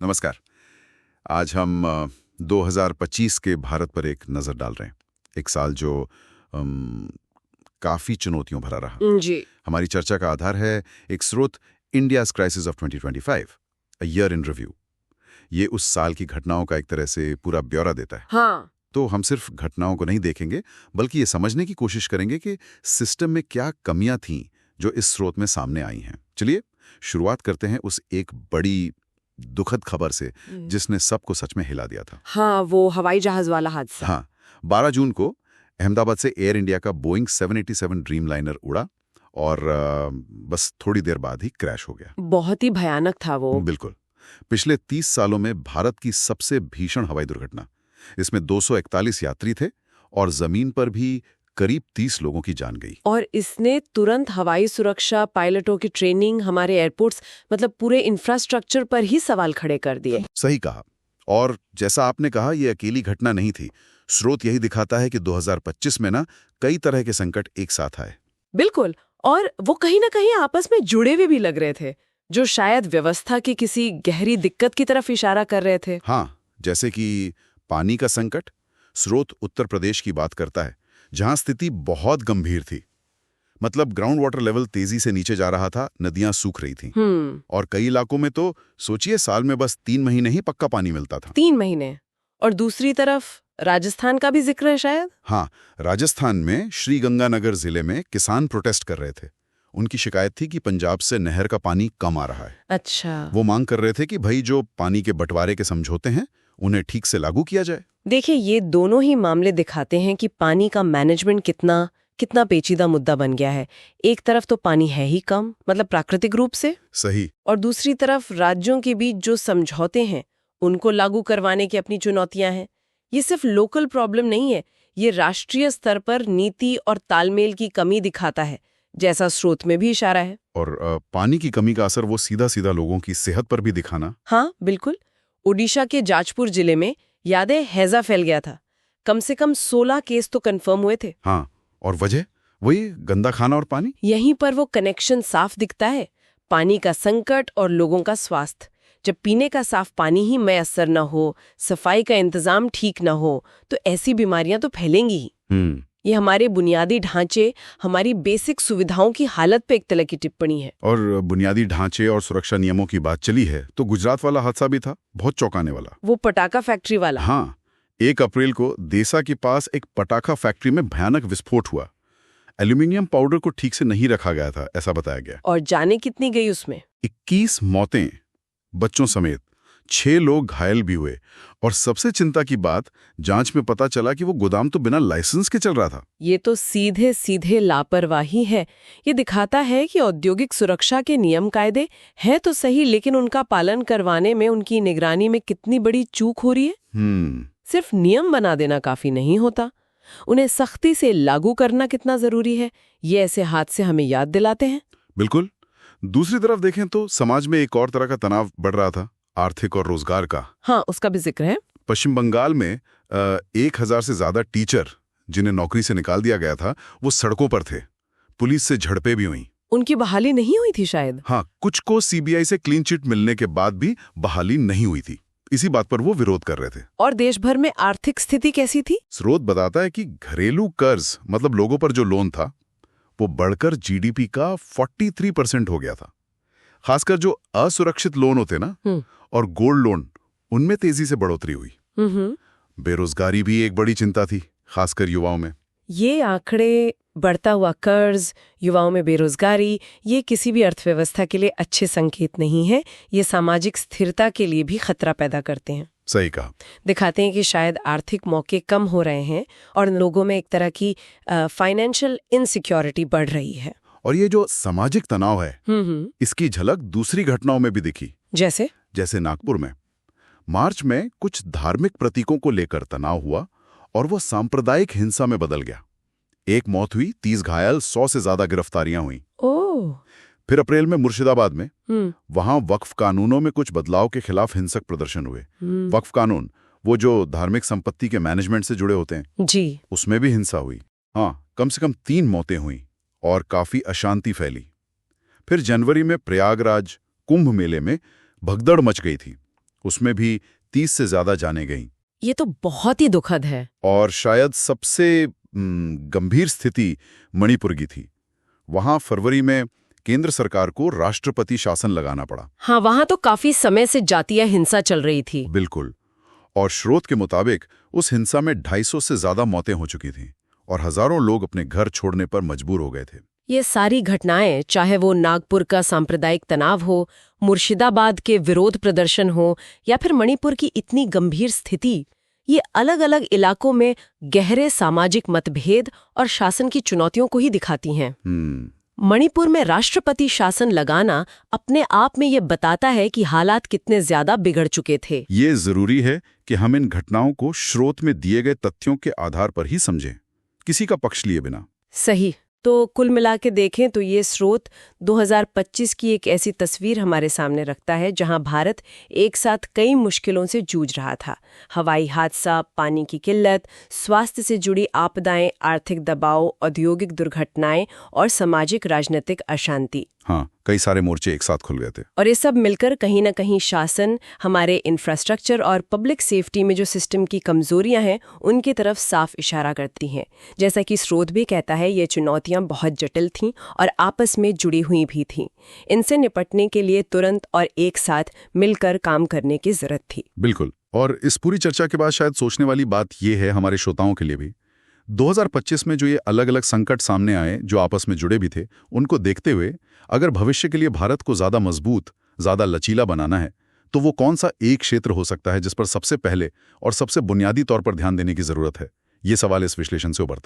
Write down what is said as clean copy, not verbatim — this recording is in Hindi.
नमस्कार। आज हम 2025 के भारत पर एक नज़र डाल रहे हैं। एक साल जो काफ़ी चुनौतियों भरा रहा। जी। हमारी चर्चा का आधार है एक स्रोत, India's crisis of 2025, a year in review. ये उस साल की घटनाओं का एक तरह से पूरा ब्यौरा देता है। हाँ। तो हम सिर्फ घटनाओं को नहीं देखेंगे, बल्कि ये समझने की कोशिश करेंगे कि सिस्टम में क्या कमियां थीं जो इस स्रोत में सामने आई हैं। चलिए शुरुआत करते हैं उस एक बड़ी दुखद खबर से जिसने सबको सच में हिला दिया था। हाँ, वो हवाई जहाज वाला हादसा। हाँ, 12 जून को अहमदाबाद से एयर इंडिया का बोइंग 787 ड्रीम लाइनर उड़ा और बस थोड़ी देर बाद ही क्रैश हो गया। बहुत ही भयानक था वो। बिल्कुल। पिछले 30 सालों में भारत की सबसे भीषण हवाई दुर्घटना। इसमें 241 यात्री थे और जमीन पर भी करीब 30 लोगों की जान गई। और इसने तुरंत हवाई सुरक्षा, पायलटों की ट्रेनिंग, हमारे एयरपोर्ट्स, मतलब पूरे इंफ्रास्ट्रक्चर पर ही सवाल खड़े कर दिए। सही कहा। और जैसा आपने कहा, ये अकेली घटना नहीं थी। स्रोत यही दिखाता है कि 2025 में कई तरह के संकट एक साथ आए। बिल्कुल। और वो कहीं ना कहीं आपस में जुड़े हुए भी लग रहे थे, जो शायद व्यवस्था की किसी गहरी दिक्कत की तरफ इशारा कर रहे थे। हाँ, जैसे कि पानी का संकट। स्रोत उत्तर प्रदेश की बात करता है, जहां स्थिति बहुत गंभीर थी। मतलब ग्राउंड वाटर लेवल तेजी से नीचे जा रहा था, नदियां सूख रही थीं। और कई इलाकों में तो सोचिए साल में बस 3 महीने ही पक्का पानी मिलता था। 3 महीने। और दूसरी तरफ राजस्थान का भी जिक्र है शायद। हाँ, राजस्थान में श्रीगंगानगर जिले में किसान प्रोटेस्ट कर रहे थे। उनकी शिकायत थी कि पंजाब से नहर का पानी कम आ रहा है। अच्छा। वो मांग कर रहे थे कि भाई जो पानी के बंटवारे के समझौते हैं उन्हें ठीक से लागू किया जाए। देखिए, ये दोनों ही मामले दिखाते हैं कि पानी का मैनेजमेंट कितना पेचीदा मुद्दा बन गया है। एक तरफ तो पानी है ही कम, मतलब प्राकृतिक रूप से। सही। और दूसरी तरफ राज्यों के बीच जो समझौते हैं उनको लागू करवाने की अपनी चुनौतियां हैं। ये सिर्फ लोकल प्रॉब्लम नहीं है, ये राष्ट्रीय स्तर पर नीति और तालमेल की कमी दिखाता है, जैसा स्रोत में भी इशारा है। और पानी की कमी का असर वो सीधा सीधा लोगों की सेहत पर भी दिखाना। हाँ बिल्कुल। ओडिशा के जाजपुर जिले में यादें हैजा फैल गया था। कम से कम 16 केस तो कंफर्म हुए थे। हाँ, और वजह वही गंदा खाना और पानी। यहीं पर वो कनेक्शन साफ दिखता है, पानी का संकट और लोगों का स्वास्थ्य। जब पीने का साफ पानी ही मयसर न हो, सफाई का इंतजाम ठीक न हो, तो ऐसी बीमारियां तो फैलेंगी ही। ये हमारे बुनियादी ढांचे, हमारी बेसिक सुविधाओं की हालत पे एक तरह की टिप्पणी है। और बुनियादी ढांचे और सुरक्षा नियमों की बात चली है तो गुजरात वाला हादसा भी था, बहुत चौंकाने वाला। वो पटाखा फैक्ट्री वाला। हाँ, 1 अप्रैल को देसा के पास एक पटाखा फैक्ट्री में भयानक विस्फोट हुआ। एल्यूमिनियम पाउडर को ठीक से नहीं रखा गया था, ऐसा बताया गया। और जाने कितनी गई उसमें? 21 मौतें, बच्चों समेत 6 लोग घायल भी हुए। और सबसे चिंता की बात, जांच में पता चला कि वो गोदाम तो बिना लाइसेंस के चल रहा था। ये तो सीधे सीधे लापरवाही है। ये दिखाता है कि औद्योगिक सुरक्षा के नियम कायदे हैं तो सही, लेकिन उनका पालन करवाने में, उनकी निगरानी में कितनी बड़ी चूक हो रही है। सिर्फ नियम बना देना काफी नहीं होता, उन्हें सख्ती से लागू करना कितना जरूरी है, ये ऐसे हादसे हमें याद दिलाते हैं। बिल्कुल। दूसरी तरफ देखें तो समाज में एक और तरह का तनाव बढ़ रहा था, आर्थिक और रोजगार का। हाँ, उसका भी जिक्र है। पश्चिम बंगाल में 1000 से ज्यादा टीचर जिन्हें नौकरी से निकाल दिया गया था, वो सड़कों पर थे। पुलिस से झड़पें भी हुई। उनकी बहाली नहीं हुई थी शायद। हाँ, कुछ को सीबीआई से क्लीन चिट मिलने के बाद भी बहाली नहीं हुई थी। इसी बात पर वो विरोध कर रहे थे। और देश भर में आर्थिक स्थिति कैसी थी? स्रोत बताता है कि घरेलू कर्ज, मतलब लोगों पर जो लोन था, वो बढ़कर जीडीपी का 43% हो गया था। खासकर जो असुरक्षित लोन होते ना, और गोल्ड लोन, उनमें तेजी से बढ़ोतरी हुई। बेरोजगारी भी एक बड़ी चिंता थी, खासकर युवाओं में। ये आंकड़े, बढ़ता हुआ कर्ज, युवाओं में बेरोजगारी, ये किसी भी अर्थव्यवस्था के लिए अच्छे संकेत नहीं है। ये सामाजिक स्थिरता के लिए भी खतरा पैदा करते हैं। सही कहा। दिखाते हैं कि शायद आर्थिक मौके कम हो रहे हैं और लोगों में एक तरह की फाइनेंशियल इनसिक्योरिटी बढ़ रही है। और ये जो सामाजिक तनाव है, इसकी झलक दूसरी घटनाओं में भी दिखी। जैसे नागपुर में मार्च में कुछ धार्मिक प्रतीकों को लेकर तनाव हुआ और वो सांप्रदायिक हिंसा में बदल गया। 1 मौत हुई, 30 घायल, 100 से ज्यादा गिरफ्तारियां हुई। फिर अप्रैल में मुर्शिदाबाद में वहां वक्फ कानूनों में कुछ बदलाव के खिलाफ हिंसक प्रदर्शन हुए। वक्फ कानून, वो जो धार्मिक संपत्ति के मैनेजमेंट से जुड़े होते हैं जी, उसमें भी हिंसा हुई। हाँ, कम से कम 3 मौतें हुई और काफी अशांति फैली। फिर जनवरी में प्रयागराज कुंभ मेले में भगदड़ मच गई थी। उसमें भी 30 से ज्यादा जानें गईं। ये तो बहुत ही दुखद है। और शायद सबसे गंभीर स्थिति मणिपुर की थी। वहां फरवरी में केंद्र सरकार को राष्ट्रपति शासन लगाना पड़ा। हाँ, वहां तो काफी समय से जातीय हिंसा चल रही थी। बिल्कुल। और स्रोत के मुताबिक उस हिंसा में 250 से ज्यादा मौतें हो चुकी थीं और हजारों लोग अपने घर छोड़ने पर मजबूर हो गए थे। ये सारी घटनाएं, चाहे वो नागपुर का सांप्रदायिक तनाव हो, मुर्शिदाबाद के विरोध प्रदर्शन हो या फिर मणिपुर की इतनी गंभीर स्थिति, ये अलग अलग इलाकों में गहरे सामाजिक मतभेद और शासन की चुनौतियों को ही दिखाती हैं। मणिपुर में राष्ट्रपति शासन लगाना अपने आप में ये बताता है कि हालात कितने ज्यादा बिगड़ चुके थे। ये जरूरी है कि हम इन घटनाओं को स्रोत में दिए गए तथ्यों के आधार पर ही समझें, किसी का पक्ष लिए बिना। सही। तो कुल मिला के देखें तो ये स्रोत 2025 की एक ऐसी तस्वीर हमारे सामने रखता है जहां भारत एक साथ कई मुश्किलों से जूझ रहा था। हवाई हादसा, पानी की किल्लत, स्वास्थ्य से जुड़ी आपदाएं, आर्थिक दबाव, औद्योगिक दुर्घटनाएं और सामाजिक राजनीतिक अशांति। हाँ, कई सारे मोर्चे एक साथ खुल गए थे। और ये सब मिलकर कहीं ना कहीं शासन, हमारे इंफ्रास्ट्रक्चर और पब्लिक सेफ्टी में जो सिस्टम की कमजोरियां हैं उनकी तरफ साफ इशारा करती हैं। जैसा कि स्रोत भी कहता है, ये चुनौतियां बहुत जटिल थीं और आपस में जुड़ी हुई भी थीं। इनसे निपटने के लिए तुरंत और एक साथ मिलकर काम करने की जरूरत थी। बिल्कुल। और इस पूरी चर्चा के बाद शायद सोचने वाली बात यह है हमारे श्रोताओं के लिए भी, 2025 में जो ये अलग अलग संकट सामने आए जो आपस में जुड़े भी थे, उनको देखते हुए अगर भविष्य के लिए भारत को ज्यादा मजबूत, ज्यादा लचीला बनाना है, तो वो कौन सा एक क्षेत्र हो सकता है जिस पर सबसे पहले और सबसे बुनियादी तौर पर ध्यान देने की जरूरत है? ये सवाल इस विश्लेषण से उभरता है।